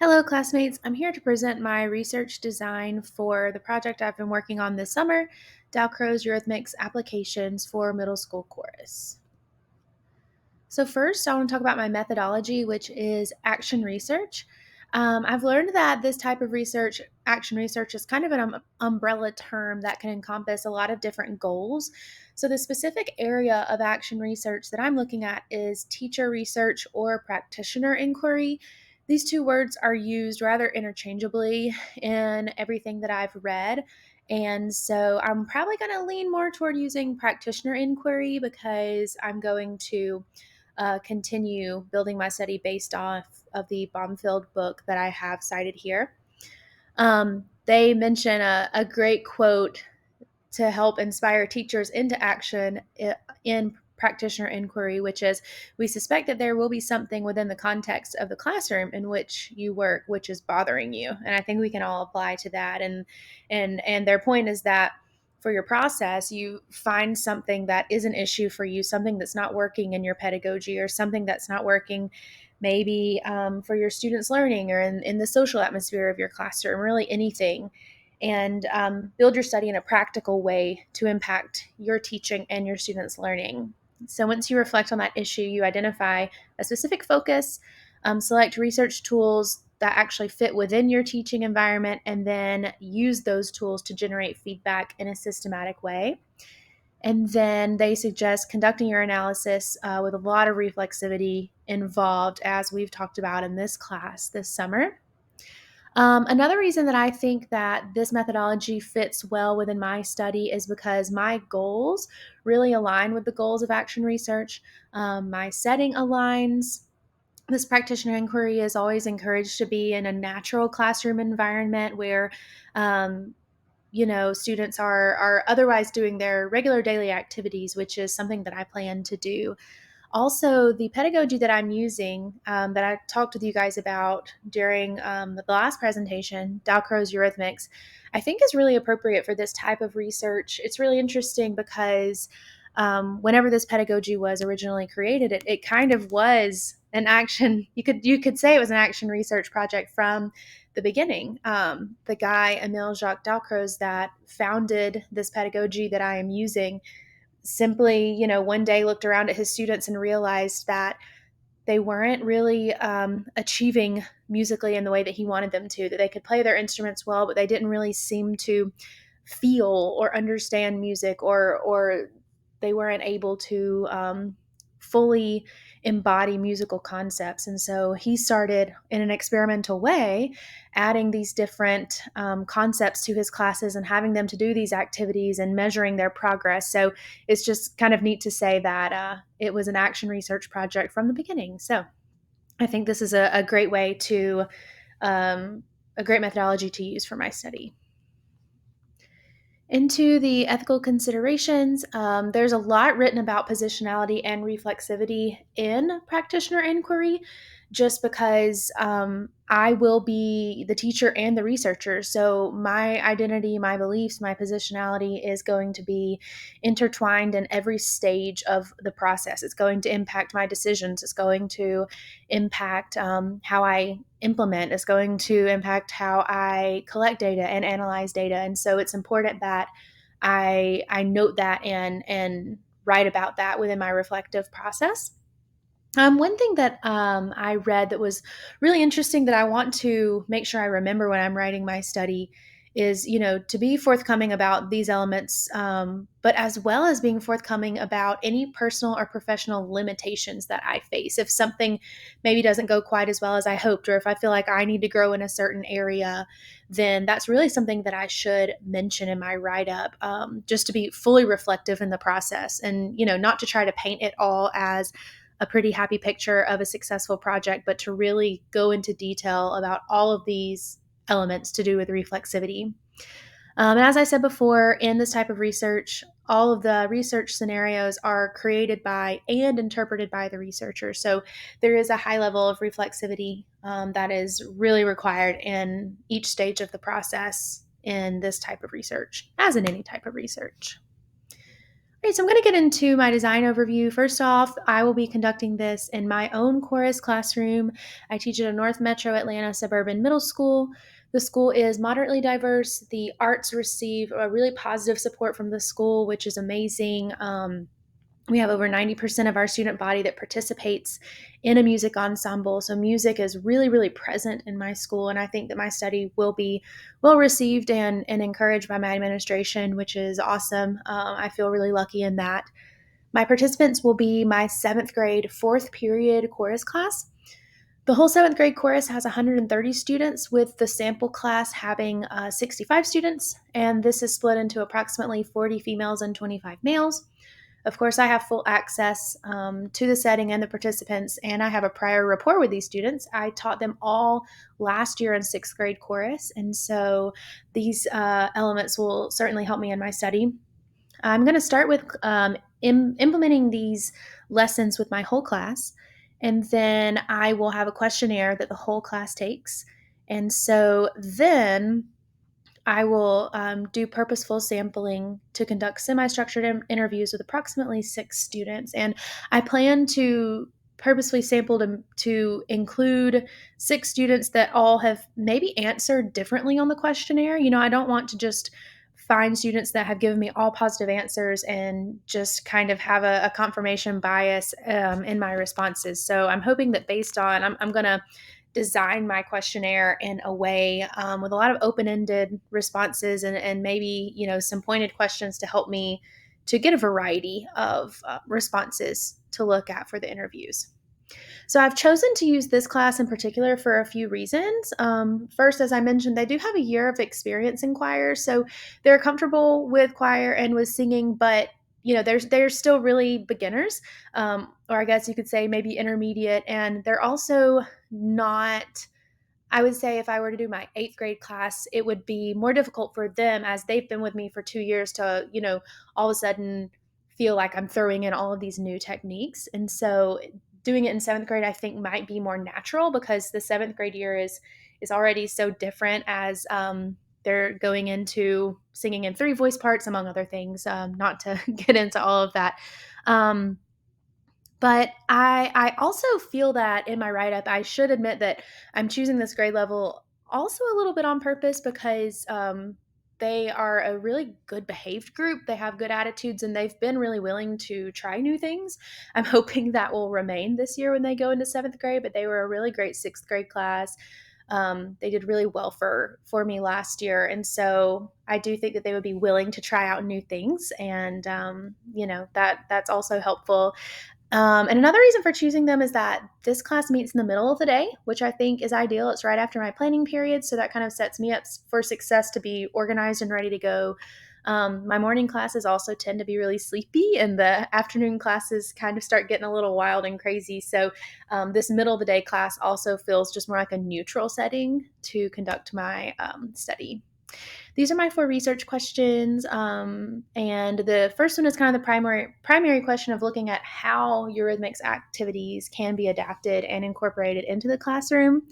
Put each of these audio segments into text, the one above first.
Hello, classmates. I'm here to present my research design for the project I've been working on this summer, Dalcroze Eurythmics Applications for Middle School Chorus. So first, I want to talk about my methodology, which is action research. I've learned that this type of research, action research, is kind of an umbrella term that can encompass a lot of different goals. So the specific area of action research that I'm looking at is teacher research or practitioner inquiry. These two words are used rather interchangeably in everything that I've read. And so I'm probably going to lean more toward using practitioner inquiry because I'm going to continue building my study based off of the Baumfield book that I have cited here. They mention a great quote to help inspire teachers into action in practitioner inquiry, which is, we suspect that there will be something within the context of the classroom in which you work which is bothering you. And I think we can all apply to that. And their point is that for your process, you find something that is an issue for you, something that's not working in your pedagogy, or something that's not working maybe for your students' learning, or in the social atmosphere of your classroom, really anything, and build your study in a practical way to impact your teaching and your students' learning. So once you reflect on that issue, you identify a specific focus, select research tools that actually fit within your teaching environment, and then use those tools to generate feedback in a systematic way. And then they suggest conducting your analysis with a lot of reflexivity involved, as we've talked about in this class this summer. Another reason that I think that this methodology fits well within my study is because my goals really align with the goals of action research. My setting aligns. This practitioner inquiry is always encouraged to be in a natural classroom environment where students are otherwise doing their regular daily activities, which is something that I plan to do. Also, the pedagogy that I'm using, that I talked with you guys about during the last presentation, Dalcroze Eurythmics, I think is really appropriate for this type of research. It's really interesting because whenever this pedagogy was originally created, it kind of was an action. You could say it was an action research project from the beginning. The guy Emile Jacques Dalcroze that founded this pedagogy that I am using simply, one day looked around at his students and realized that they weren't really achieving musically in the way that he wanted them to, that they could play their instruments well, but they didn't really seem to feel or understand music, or they weren't able to fully embody musical concepts. And so he started, in an experimental way, adding these different concepts to his classes and having them to do these activities and measuring their progress. So it's just kind of neat to say that it was an action research project from the beginning. So I think this is a great way to, a great methodology to use for my study. Into the ethical considerations, there's a lot written about positionality and reflexivity in practitioner inquiry, just because I will be the teacher and the researcher. So my identity, my beliefs, my positionality is going to be intertwined in every stage of the process. It's going to impact my decisions. It's going to impact how I implement. It's going to impact how I collect data and analyze data. And so it's important that I note that and write about that within my reflective process. One thing that I read that was really interesting that I want to make sure I remember when I'm writing my study is, to be forthcoming about these elements, but as well as being forthcoming about any personal or professional limitations that I face. If something maybe doesn't go quite as well as I hoped, or if I feel like I need to grow in a certain area, then that's really something that I should mention in my write-up, just to be fully reflective in the process, and, not to try to paint it all as a pretty happy picture of a successful project, but to really go into detail about all of these elements to do with reflexivity. And as I said before, in this type of research, all of the research scenarios are created by and interpreted by the researcher. So there is a high level of reflexivity that is really required in each stage of the process in this type of research, as in any type of research. Right, so I'm going to get into my design overview. First off, I will be conducting this in my own chorus classroom. I teach at a North Metro Atlanta suburban middle school. The school is moderately diverse. The arts receive a really positive support from the school, which is amazing. We have over 90% of our student body that participates in a music ensemble. So, music is really, really present in my school. And I think that my study will be well received and encouraged by my administration, which is awesome. I feel really lucky in that. My participants will be my seventh grade, fourth period chorus class. The whole seventh grade chorus has 130 students, with the sample class having 65 students. And this is split into approximately 40 females and 25 males. Of course, I have full access to the setting and the participants, and I have a prior rapport with these students. I taught them all last year in sixth grade chorus, and so these elements will certainly help me in my study. I'm going to start with implementing these lessons with my whole class, and then I will have a questionnaire that the whole class takes. And so then I will do purposeful sampling to conduct semi structured interviews with approximately 6 students. And I plan to purposefully sample to include 6 students that all have maybe answered differently on the questionnaire. I don't want to just find students that have given me all positive answers and just kind of have a confirmation bias in my responses. So I'm hoping that based on, I'm going to design my questionnaire in a way with a lot of open-ended responses and maybe some pointed questions to help me to get a variety of responses to look at for the interviews. So I've chosen to use this class in particular for a few reasons. First, as I mentioned, they do have a year of experience in choir, so they're comfortable with choir and with singing, but they're still really beginners, or I guess you could say maybe intermediate, and they're also not. I would say if I were to do my eighth grade class, it would be more difficult for them as they've been with me for 2 years to, all of a sudden feel like I'm throwing in all of these new techniques. And so doing it in seventh grade, I think might be more natural because the seventh grade year is already so different as they're going into singing in 3 voice parts, among other things, not to get into all of that. Um, but I also feel that in my write up, I should admit that I'm choosing this grade level also a little bit on purpose because they are a really good behaved group. They have good attitudes and they've been really willing to try new things. I'm hoping that will remain this year when they go into seventh grade, but they were a really great sixth grade class. They did really well for me last year, and so I do think that they would be willing to try out new things, and that's also helpful. And another reason for choosing them is that this class meets in the middle of the day, which I think is ideal. It's right after my planning period, so that kind of sets me up for success to be organized and ready to go. My morning classes also tend to be really sleepy, and the afternoon classes kind of start getting a little wild and crazy. So, this middle of the day class also feels just more like a neutral setting to conduct my study. These are my 4 research questions, and the first one is kind of the primary question of looking at how Eurythmics activities can be adapted and incorporated into the classroom.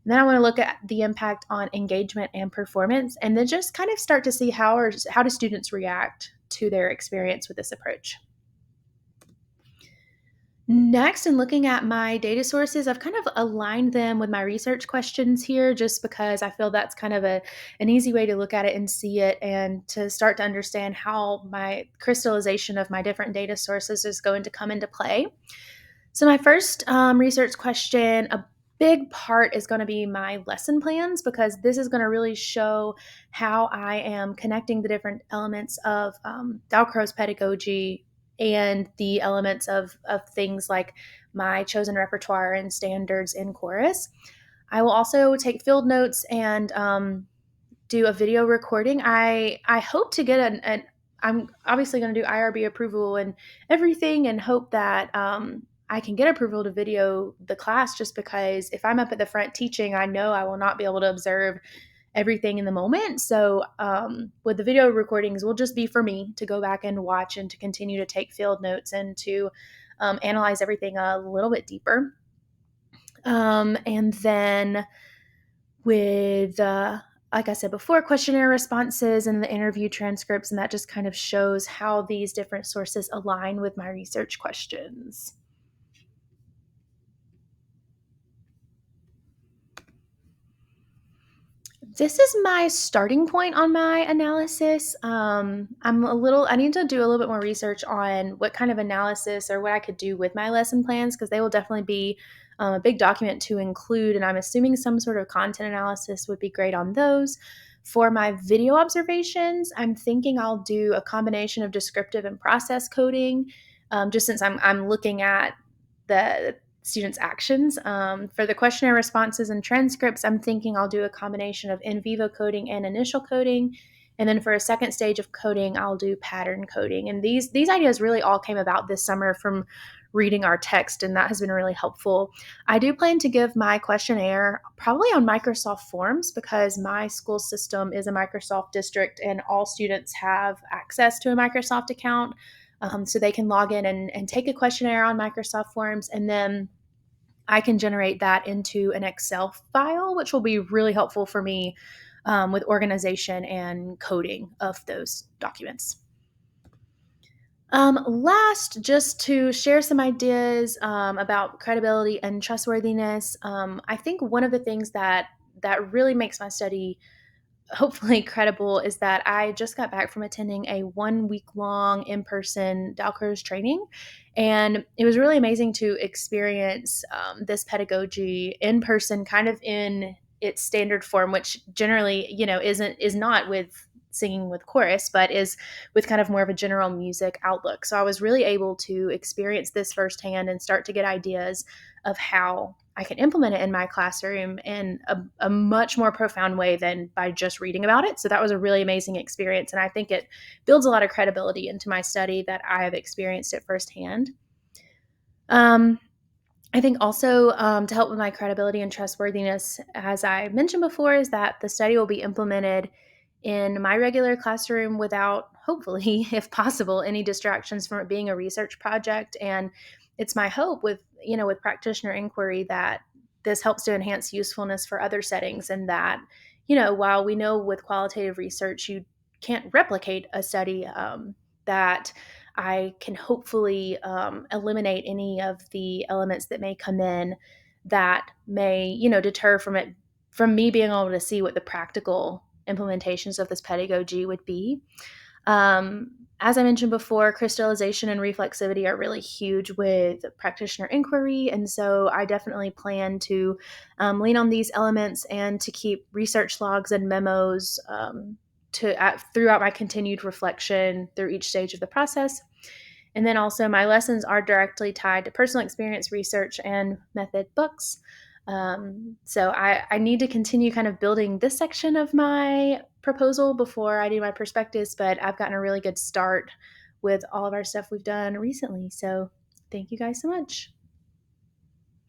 And then I want to look at the impact on engagement and performance, and then just kind of start to see how do students react to their experience with this approach. Next, in looking at my data sources, I've kind of aligned them with my research questions here just because I feel that's kind of an easy way to look at it and see it and to start to understand how my crystallization of my different data sources is going to come into play. So, my first research question, a big part is going to be my lesson plans because this is going to really show how I am connecting the different elements of Dalcroze pedagogy and the elements of things like my chosen repertoire and standards in chorus. I will also take field notes and do a video recording. I hope to get an I'm obviously going to do IRB approval and everything, and hope that I can get approval to video the class. Just because if I'm up at the front teaching, I know I will not be able to observe everything in the moment. So with the video recordings, will just be for me to go back and watch and to continue to take field notes and to analyze everything a little bit deeper. And then with like I said before, questionnaire responses and the interview transcripts, and that just kind of shows how these different sources align with my research questions. This is my starting point on my analysis. I need to do a little bit more research on what kind of analysis or what I could do with my lesson plans because they will definitely be a big document to include. And I'm assuming some sort of content analysis would be great on those. For my video observations, I'm thinking I'll do a combination of descriptive and process coding, just since I'm looking at the students' actions. For the questionnaire responses and transcripts, I'm thinking I'll do a combination of in vivo coding and initial coding. And then for a second stage of coding, I'll do pattern coding. And these ideas really all came about this summer from reading our text, and that has been really helpful. I do plan to give my questionnaire probably on Microsoft Forms because my school system is a Microsoft district and all students have access to a Microsoft account. So they can log in and take a questionnaire on Microsoft Forms, and then I can generate that into an Excel file, which will be really helpful for me with organization and coding of those documents. Last, just to share some ideas about credibility and trustworthiness, I think one of the things that really makes my study hopefully credible is that I just got back from attending a 1 week long in person Dalcroze training. And it was really amazing to experience this pedagogy in person, kind of in its standard form, which generally, is not with singing with chorus, but is with kind of more of a general music outlook. So I was really able to experience this firsthand and start to get ideas of how I can implement it in my classroom in a much more profound way than by just reading about it. So that was a really amazing experience. And I think it builds a lot of credibility into my study that I have experienced it firsthand. Um, I think also to help with my credibility and trustworthiness, as I mentioned before, is that the study will be implemented in my regular classroom without, hopefully, if possible, any distractions from it being a research project. And it's my hope with practitioner inquiry that this helps to enhance usefulness for other settings, and that, while we know with qualitative research you can't replicate a study, that I can hopefully eliminate any of the elements that may come in that may, deter from me being able to see what the practical implementations of this pedagogy would be. As I mentioned before, crystallization and reflexivity are really huge with practitioner inquiry. And so I definitely plan to lean on these elements and to keep research logs and memos throughout my continued reflection through each stage of the process. And then also, my lessons are directly tied to personal experience research and method books. So I need to continue kind of building this section of my proposal before I do my perspectives, but I've gotten a really good start with all of our stuff we've done recently. So thank you guys so much.